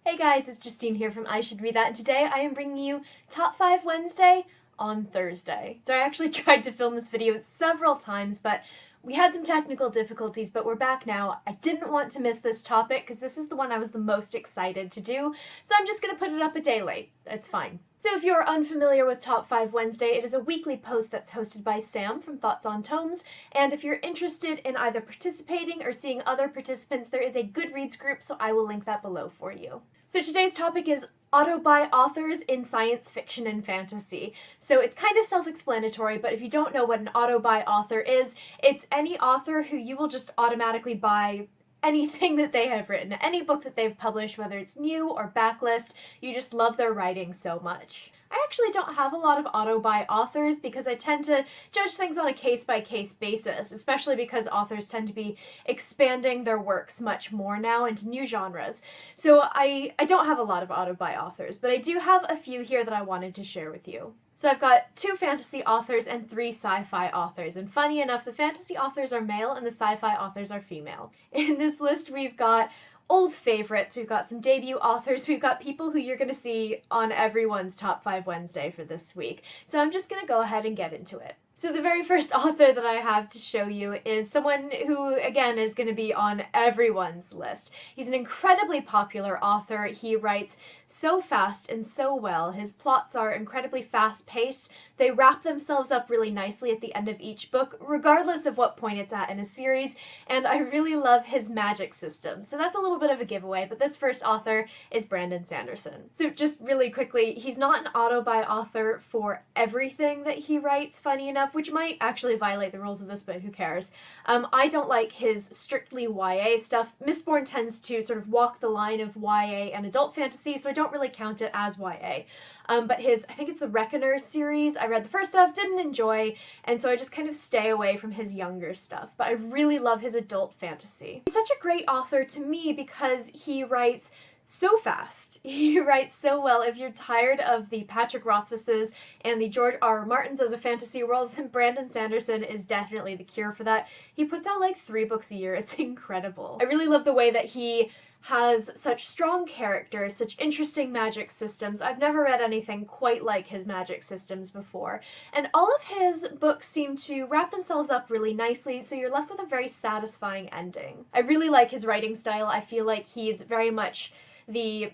Hey guys, it's Justine here from I Should Read That, and today I am bringing you Top 5 Wednesday on Thursday. So I actually tried to film this video several times, but we had some technical difficulties, but we're back now. I didn't want to miss this topic because this is the one I was the most excited to do, so I'm just going to put it up a day late. It's fine. So if you're unfamiliar with Top 5 Wednesday, it is a weekly post that's hosted by Sam from Thoughts on Tomes, and if you're interested in either participating or seeing other participants, there is a Goodreads group, so I will link that below for you. So today's topic is auto-buy authors in science fiction and fantasy. So it's kind of self-explanatory, but if you don't know what an auto-buy author is, it's any author who you will just automatically buy anything that they have written, any book that they've published, whether it's new or backlist, you just love their writing so much. I actually don't have a lot of auto-buy authors because I tend to judge things on a case-by-case basis, especially because authors tend to be expanding their works much more now into new genres. So I don't have a lot of auto-buy authors, but I do have a few here that I wanted to share with you. So I've got 2 fantasy authors and 3 sci-fi authors, and funny enough, the fantasy authors are male and the sci-fi authors are female. In this list we've got old favorites, we've got some debut authors, we've got people who you're going to see on everyone's Top 5 Wednesday for this week. So I'm just going to go ahead and get into it. So the very first author that I have to show you is someone who, again, is going to be on everyone's list. He's an incredibly popular author. He writes so fast and so well. His plots are incredibly fast-paced. They wrap themselves up really nicely at the end of each book, regardless of what point it's at in a series, and I really love his magic system. So that's a little bit of a giveaway, but this first author is Brandon Sanderson. So just really quickly, he's not an auto-buy author for everything that he writes, funny enough, which might actually violate the rules of this, but who cares. I don't like his strictly YA stuff. Mistborn tends to sort of walk the line of YA and adult fantasy, so I don't really count it as YA. But his, I think it's the Reckoner series, I read the first stuff, didn't enjoy, and so I just kind of stay away from his younger stuff. But I really love his adult fantasy. He's such a great author to me because he writes so fast. He writes so well. If you're tired of the Patrick Rothfuses and the George R. R. Martins of the fantasy worlds, then Brandon Sanderson is definitely the cure for that. He puts out like 3 books a year. It's incredible. I really love the way that he has such strong characters, such interesting magic systems. I've never read anything quite like his magic systems before. And all of his books seem to wrap themselves up really nicely, so you're left with a very satisfying ending. I really like his writing style. I feel like he's very much the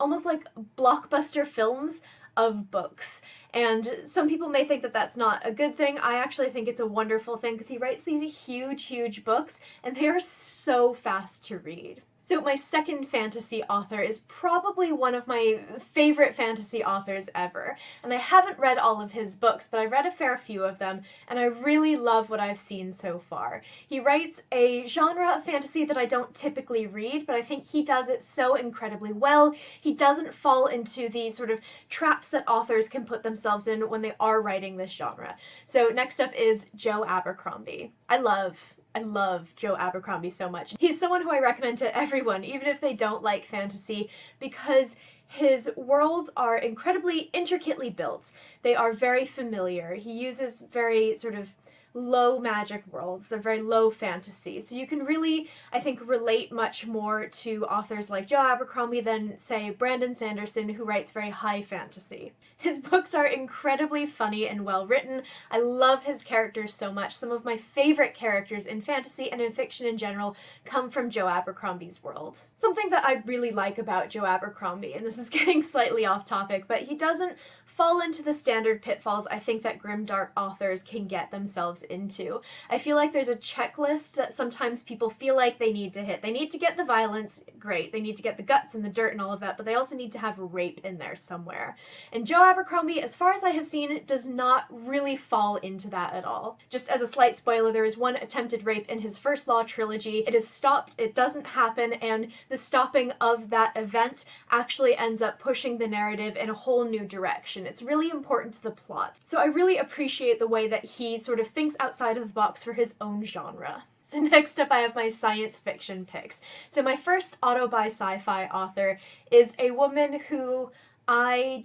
almost like blockbuster films of books. And some people may think that that's not a good thing. I actually think it's a wonderful thing because he writes these huge books and they are so fast to read. So my second fantasy author is probably one of my favorite fantasy authors ever. And I haven't read all of his books, but I've read a fair few of them, and I really love what I've seen so far. He writes a genre of fantasy that I don't typically read, but I think he does it so incredibly well. He doesn't fall into the sort of traps that authors can put themselves in when they are writing this genre. So next up is Joe Abercrombie. I love Joe Abercrombie so much. He's someone who I recommend to everyone, even if they don't like fantasy, because his worlds are incredibly intricately built. They are very familiar. He uses very sort of low magic worlds. They're very low fantasy. So you can really, I think, relate much more to authors like Joe Abercrombie than, say, Brandon Sanderson, who writes very high fantasy. His books are incredibly funny and well written. I love his characters so much. Some of my favorite characters in fantasy and in fiction in general come from Joe Abercrombie's world. Something that I really like about Joe Abercrombie, and this is getting slightly off topic, but he doesn't fall into the standard pitfalls I think that grimdark authors can get themselves into. I feel like there's a checklist that sometimes people feel like they need to hit. They need to get the violence, great. They need to get the guts and the dirt and all of that, but they also need to have rape in there somewhere. And Joe Abercrombie, as far as I have seen, does not really fall into that at all. Just as a slight spoiler, there is one attempted rape in his First Law trilogy. It is stopped, it doesn't happen, and the stopping of that event actually ends up pushing the narrative in a whole new direction. It's really important to the plot. So I really appreciate the way that he sort of thinks outside of the box for his own genre. So next up I have my science fiction picks. So my first auto-buy sci-fi author is a woman who I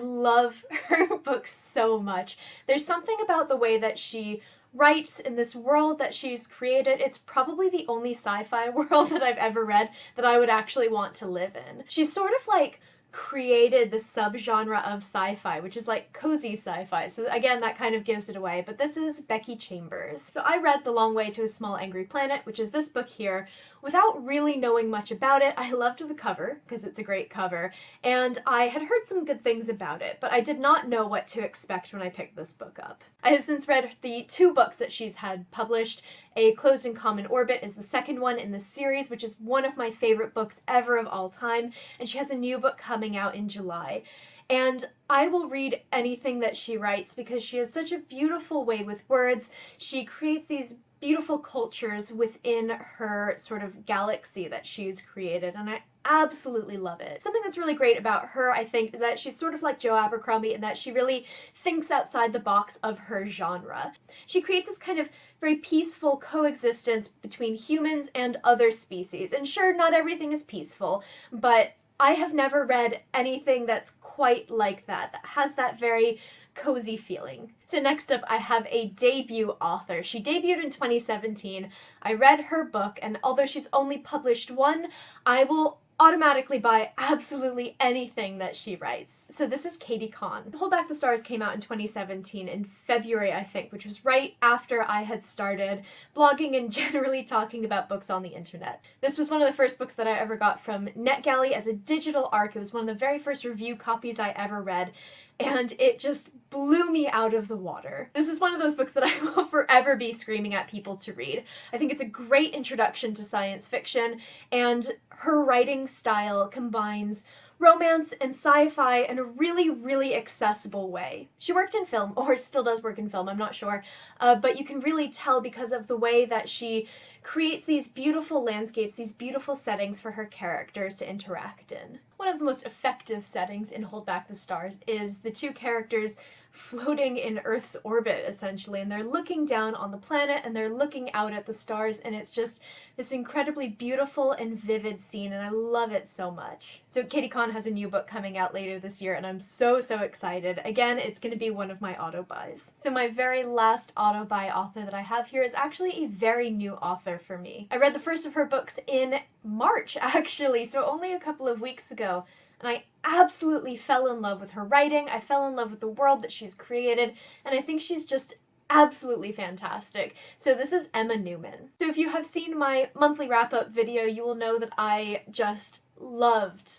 love her books so much. There's something about the way that she writes in this world that she's created, it's probably the only sci-fi world that I've ever read that I would actually want to live in. She's sort of like created the subgenre of sci-fi, which is like cozy sci-fi. So again, that kind of gives it away, but this is Becky Chambers. So I read The Long Way to a Small Angry Planet, which is this book here, without really knowing much about it. I loved the cover, because it's a great cover, and I had heard some good things about it, but I did not know what to expect when I picked this book up. I have since read the 2 books that she's had published. A Closed and Common Orbit is the second one in this series, which is one of my favorite books ever of all time, and she has a new book coming out in July. And I will read anything that she writes because she has such a beautiful way with words. She creates these beautiful cultures within her sort of galaxy that she's created, and I absolutely love it. Something that's really great about her, I think, is that she's sort of like Joe Abercrombie in that she really thinks outside the box of her genre. She creates this kind of very peaceful coexistence between humans and other species. And sure, not everything is peaceful, but I have never read anything that's quite like that has that very cozy feeling. So next up, I have a debut author. She debuted in 2017. I read her book, and although she's only published one, I will automatically buy absolutely anything that she writes. So this is Kahn. Hold Back the Stars came out in 2017 in February, I think, which was right after I had started blogging and generally talking about books on the internet. This was one of the first books that I ever got from NetGalley as a digital ARC. It was one of the very first review copies I ever read, and it just blew me out of the water. This is one of those books that I will forever be screaming at people to read. I think it's a great introduction to science fiction, and her writing style combines romance and sci-fi in a really, really accessible way. She worked in film, or still does work in film, I'm not sure, but you can really tell because of the way that she creates these beautiful landscapes, these beautiful settings for her characters to interact in. One of the most effective settings in Hold Back the Stars is the 2 characters floating in Earth's orbit, essentially, and they're looking down on the planet and they're looking out at the stars, and it's just this incredibly beautiful and vivid scene, and I love it so much. So Kahn has a new book coming out later this year, and I'm so excited. Again, it's going to be one of my auto buys. So my very last auto buy author that I have here is actually a very new author for me. I read the first of her books in March, actually, so only a couple of weeks ago. And I absolutely fell in love with her writing. I fell in love with the world that she's created, and I think she's just absolutely fantastic. So this is Emma Newman. So if you have seen my monthly wrap-up video, you will know that I just loved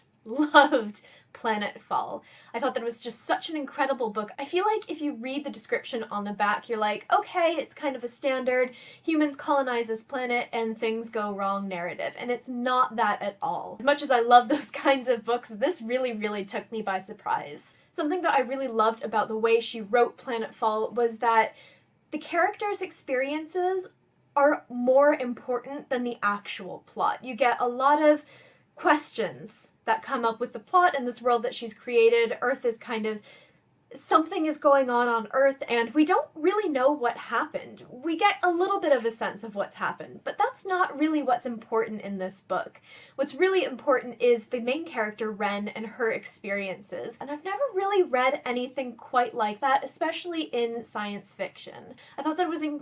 Planetfall. I thought that it was just such an incredible book. I feel like if you read the description on the back, you're like, okay, it's kind of a standard humans colonize this planet and things go wrong narrative, and it's not that at all. As much as I love those kinds of books, this really took me by surprise. Something that I really loved about the way she wrote Planetfall was that the characters' experiences are more important than the actual plot. You get a lot of questions that come up with the plot in this world that she's created. Earth is kind of, something is going on Earth, and we don't really know what happened. We get a little bit of a sense of what's happened, but that's not really what's important in this book. What's really important is the main character, Ren, and her experiences, and I've never really read anything quite like that, especially in science fiction. I thought that was an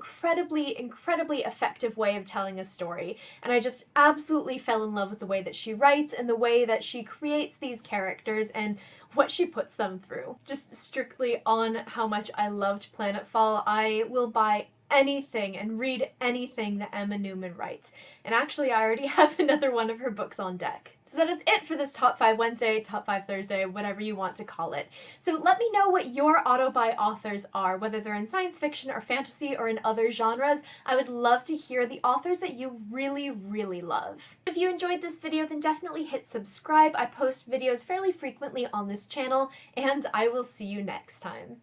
incredibly effective way of telling a story, and I just absolutely fell in love with the way that she writes and the way that she creates these characters and what she puts them through. Just strictly on how much I loved Planetfall, I will buy anything and read anything that Emma Newman writes. And actually, I already have another one of her books on deck. So that is it for this Top 5 Wednesday, Top 5 Thursday, whatever you want to call it. So let me know what your auto-buy authors are, whether they're in science fiction or fantasy or in other genres. I would love to hear the authors that you really love. If you enjoyed this video, then definitely hit subscribe. I post videos fairly frequently on this channel, and I will see you next time.